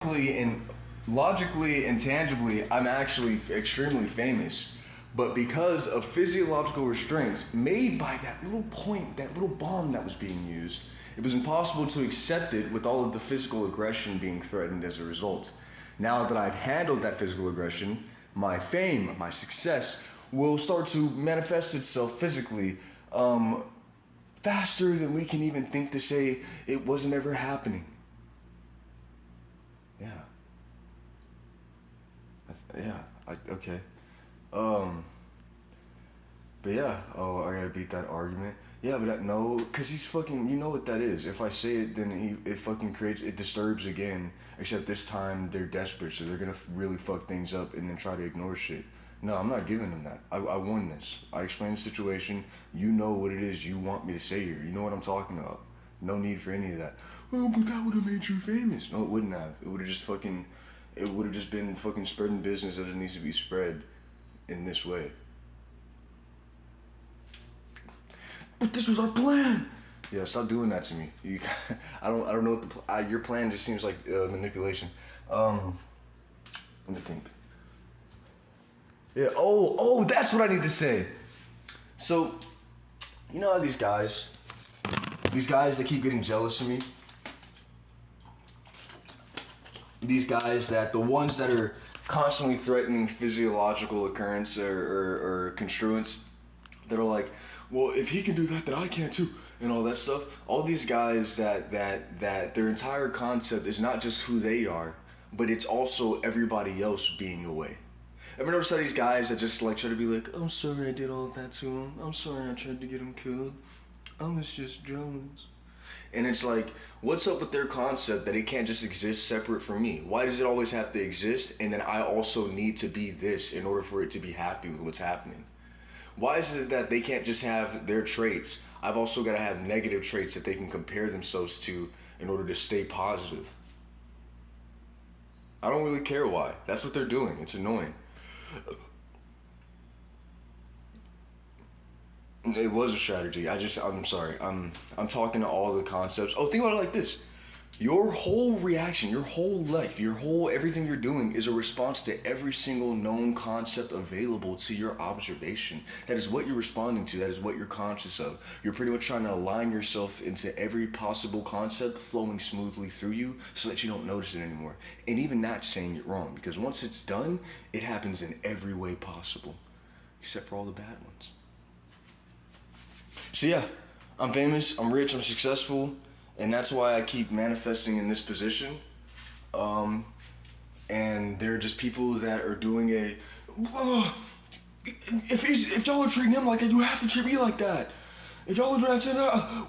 and logically and tangibly, I'm actually extremely famous. But because of physiological restraints made by that little point, that little bomb that was being used, it was impossible to accept it with all of the physical aggression being threatened as a result. Now that I've handled that physical aggression, my fame, my success will start to manifest itself physically faster than we can even think to say it wasn't ever happening. Yeah. Okay. Um, but yeah, oh, I gotta beat that argument. Yeah, but no, cause he's fucking. You know what that is. If I say it, then it fucking creates. It disturbs again. Except this time they're desperate, so they're gonna really fuck things up and then try to ignore shit. No, I'm not giving them that. I won this. I explained the situation. You know what it is you want me to say here. You know what I'm talking about. No need for any of that. Well, but that would have made you famous. No, it wouldn't have. It would have just fucking. It would have just been fucking spreading business that it needs to be spread in this way. But this was our plan. Yeah, stop doing that to me. You, I don't know what your plan just seems like manipulation. Let me think. Yeah. Oh, that's what I need to say. So, you know how these guys that keep getting jealous of me. These guys that the ones that are constantly threatening physiological occurrence or construence that are like, well, if he can do that, then I can too, and all that stuff. All these guys that their entire concept is not just who they are, but it's also everybody else being away. Ever notice how these guys that just like try to be like, I'm sorry I did all of that to him. I'm sorry I tried to get him killed. I was just jealous. And it's like, what's up with their concept that it can't just exist separate from me? Why does it always have to exist? And then I also need to be this in order for it to be happy with what's happening. Why is it that they can't just have their traits? I've also got to have negative traits that they can compare themselves to in order to stay positive. I don't really care why. That's what they're doing. It's annoying. It was a strategy. I'm sorry. I'm talking to all the concepts. Oh, think about it like this. Your whole reaction, your whole life, everything you're doing is a response to every single known concept available to your observation. That is what you're responding to. That is what you're conscious of. You're pretty much trying to align yourself into every possible concept flowing smoothly through you so that you don't notice it anymore. And even that's saying it wrong, because once it's done, it happens in every way possible, except for all the bad ones. So yeah, I'm famous, I'm rich, I'm successful, and that's why I keep manifesting in this position. And there are just people that are doing if y'all are treating him like that, you have to treat me like that. If y'all are not saying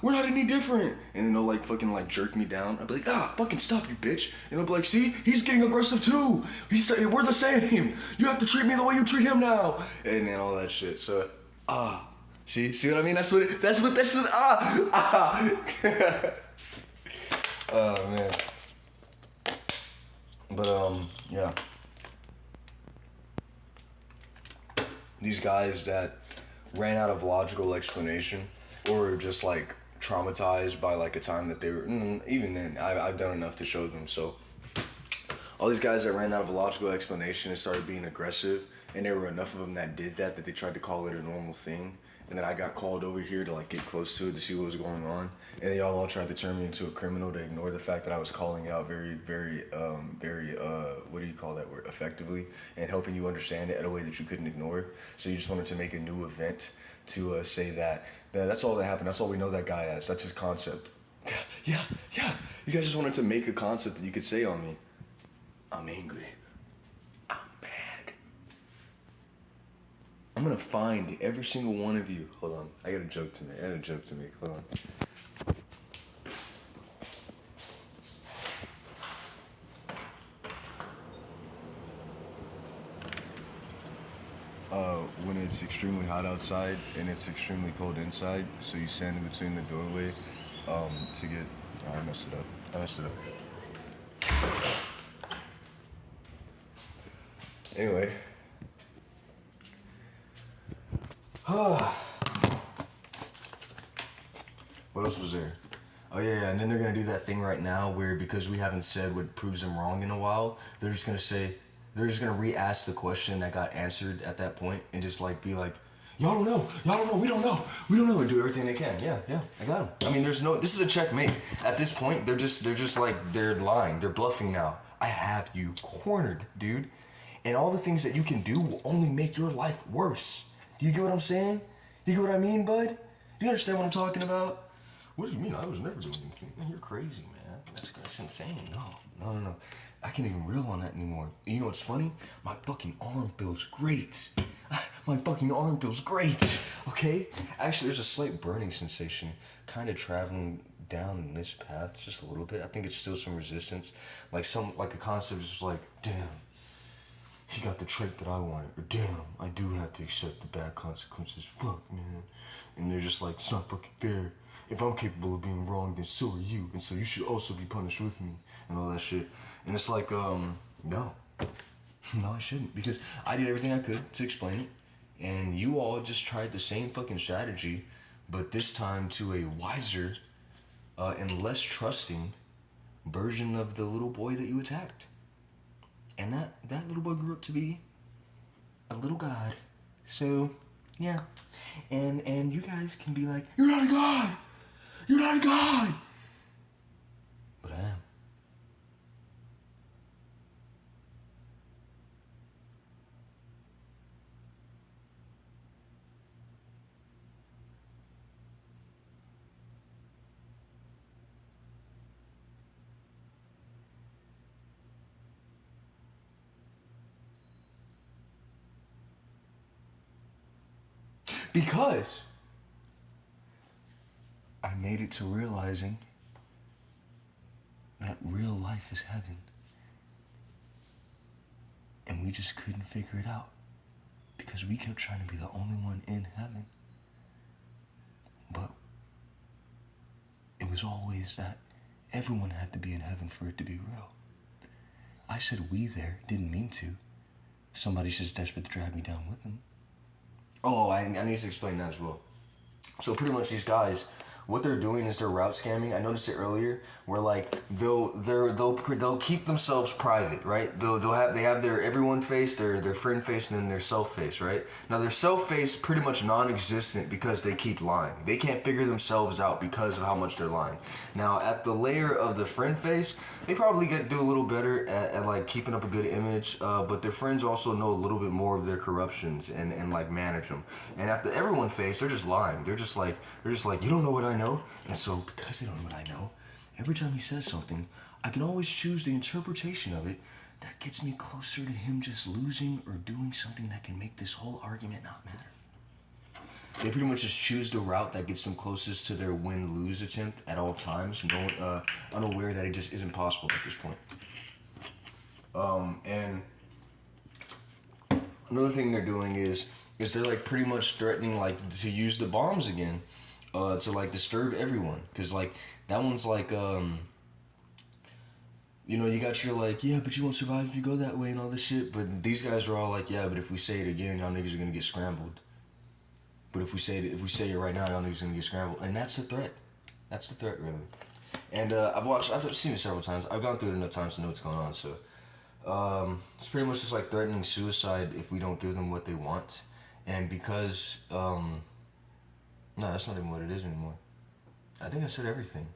we're not any different. And then they'll like fucking like jerk me down. I'll be like, fucking stop, you bitch. And I'll be like, see, he's getting aggressive too. We're the same. You have to treat me the way you treat him now. And then all that shit. So, see what I mean? That's what. Oh man. But yeah. These guys that ran out of logical explanation or just like traumatized by like a time that they were even then I've done enough to show them. So all these guys that ran out of a logical explanation and started being aggressive, and there were enough of them that did that they tried to call it a normal thing. And then I got called over here to like get close to it to see what was going on. And they all tried to turn me into a criminal to ignore the fact that I was calling out very, what do you call that word? Effectively, and helping you understand it in a way that you couldn't ignore. So you just wanted to make a new event to say that's all that happened. That's all we know that guy as. That's his concept. Yeah. You guys just wanted to make a concept that you could say on me. I'm angry. I'm mad. I'm gonna find every single one of you. Hold on. I got a joke to make. Hold on. When it's extremely hot outside and it's extremely cold inside, so you stand in between the doorway to get... Oh, I messed it up. Anyway. What else was there? Oh yeah, and then they're gonna do that thing right now where because we haven't said what proves them wrong in a while, they're just gonna re-ask the question that got answered at that point and just like be like, y'all don't know, we don't know, and do everything they can. Yeah, I got them. I mean, this is a checkmate. At this point, they're just like, they're lying, they're bluffing now. I have you cornered, dude. And all the things that you can do will only make your life worse. Do you get what I'm saying? You get what I mean, bud? Do you understand what I'm talking about? What do you mean? I was never doing anything. Man, you're crazy, man. That's insane. No. I can't even reel on that anymore. And you know what's funny? My fucking arm feels great. My fucking arm feels great. Okay? Actually, there's a slight burning sensation kind of traveling down this path just a little bit. I think it's still some resistance. Like a concept is just like, damn, he got the trait that I wanted. Or damn, I do have to accept the bad consequences. Fuck, man. And they're just like, it's not fucking fair. If I'm capable of being wrong, then so are you. And so you should also be punished with me. And all that shit. And it's like, no. No, I shouldn't. Because I did everything I could to explain it. And you all just tried the same fucking strategy. But this time to a wiser and less trusting version of the little boy that you attacked. And that little boy grew up to be a little god. So, yeah. And you guys can be like, you're not a god! You're not a god! But I am. Because I made it to realizing that real life is heaven. And we just couldn't figure it out. Because we kept trying to be the only one in heaven. But it was always that everyone had to be in heaven for it to be real. I said we there, didn't mean to. Somebody's just desperate to drag me down with them. Oh, I need to explain that as well. So pretty much these guys, what they're doing is they're route scamming. I noticed it earlier, where like they'll keep themselves private, right? They have their everyone face, their friend face, and then their self face, right? Now their self face pretty much non-existent because they keep lying. They can't figure themselves out because of how much they're lying. Now at the layer of the friend face, they probably do a little better at like keeping up a good image, but their friends also know a little bit more of their corruptions and like manage them. And at the everyone face, they're just lying. They're just like you don't know what I know. And so because they don't know what I know, every time he says something, I can always choose the interpretation of it that gets me closer to him just losing or doing something that can make this whole argument not matter. They pretty much just choose the route that gets them closest to their win-lose attempt at all times, unaware that it just isn't possible at this point. And another thing they're doing is they're like pretty much threatening like to use the bombs again. To like disturb everyone, cause like that one's like you got your like, yeah, but you won't survive if you go that way and all this shit. But these guys are all like, yeah, but if we say it again, y'all niggas are gonna get scrambled. But if we say it right now, y'all niggas are gonna get scrambled, and that's the threat. That's the threat, really. And I've seen it several times. I've gone through it enough times to know what's going on. So it's pretty much just like threatening suicide if we don't give them what they want, and because no, that's not even what it is anymore. I think I said everything.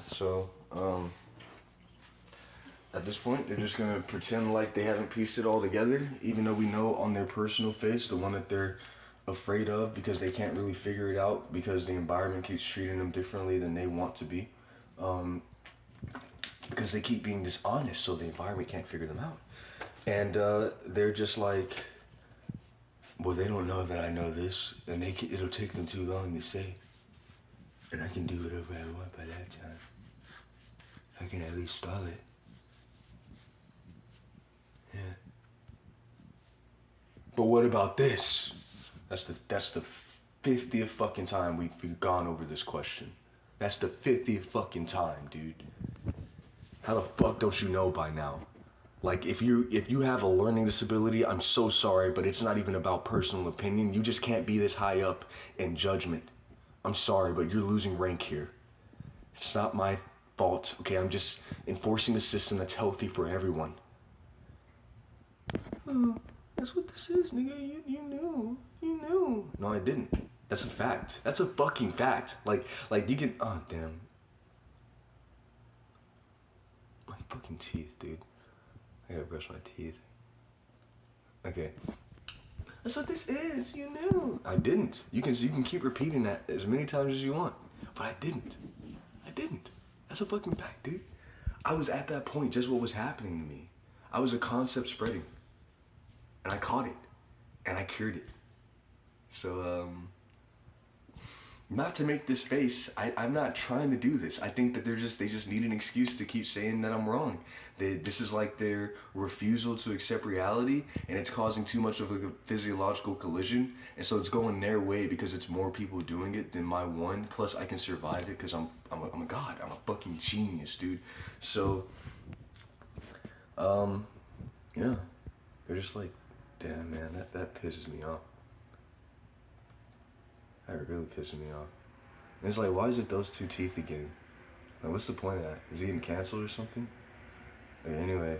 So at this point, they're just gonna pretend like they haven't pieced it all together, even though we know on their personal face, the one that they're afraid of because they can't really figure it out because the environment keeps treating them differently than they want to be. Because they keep being dishonest, so the environment can't figure them out. And they're just like, well, they don't know that I know this, and it'll take them too long to say. And I can do whatever I want by that time. I can at least stall it. Yeah. But what about this? That's the 50th fucking time we've gone over this question. That's the 50th fucking time, dude. How the fuck don't you know by now? Like if you have a learning disability, I'm so sorry, but it's not even about personal opinion. You just can't be this high up in judgment. I'm sorry, but you're losing rank here. It's not my fault. Okay, I'm just enforcing a system that's healthy for everyone. Oh, that's what this is, nigga. You knew. You knew. No, I didn't. That's a fact. That's a fucking fact. Like you can. Oh damn. My fucking teeth, dude. I gotta brush my teeth. Okay. That's what this is. You knew. I didn't. You can keep repeating that as many times as you want, but I didn't. I didn't. That's a fucking fact, dude. I was at that point. Just what was happening to me. I was a concept spreading, and I caught it, and I cured it. So not to make this face, I'm not trying to do this. I think that they just need an excuse to keep saying that I'm wrong. This is like their refusal to accept reality, and it's causing too much of a physiological collision, and so it's going their way because it's more people doing it than my one. Plus, I can survive it because I'm a god. I'm a fucking genius, dude. So, yeah, they're just like, damn man, that pisses me off. That really pissing me off. And it's like, why is it those two teeth again? Like, what's the point of that? Is he getting canceled or something? Okay, anyway,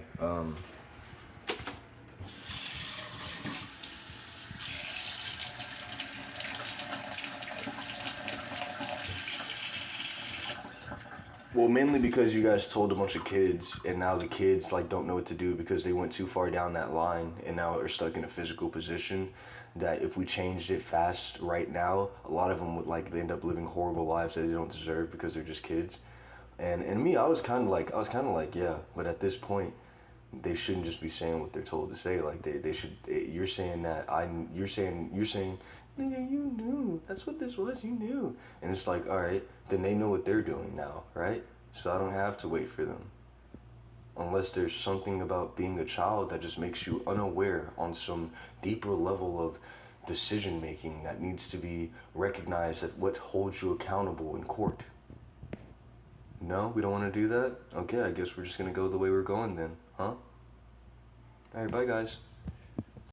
well, mainly because you guys told a bunch of kids, and now the kids like don't know what to do because they went too far down that line, and now are stuck in a physical position. That if we changed it fast right now, a lot of them would like end up living horrible lives that they don't deserve because they're just kids. And me, I was kind of like, yeah, but at this point, they shouldn't just be saying what they're told to say. Like they should. You're saying that you're saying, nigga, you knew. That's what this was. You knew. And it's like, all right, then they know what they're doing now, right? So I don't have to wait for them. Unless there's something about being a child that just makes you unaware on some deeper level of decision making that needs to be recognized at what holds you accountable in court. No, we don't want to do that? Okay, I guess we're just gonna go the way we're going then, huh? Alright, bye guys.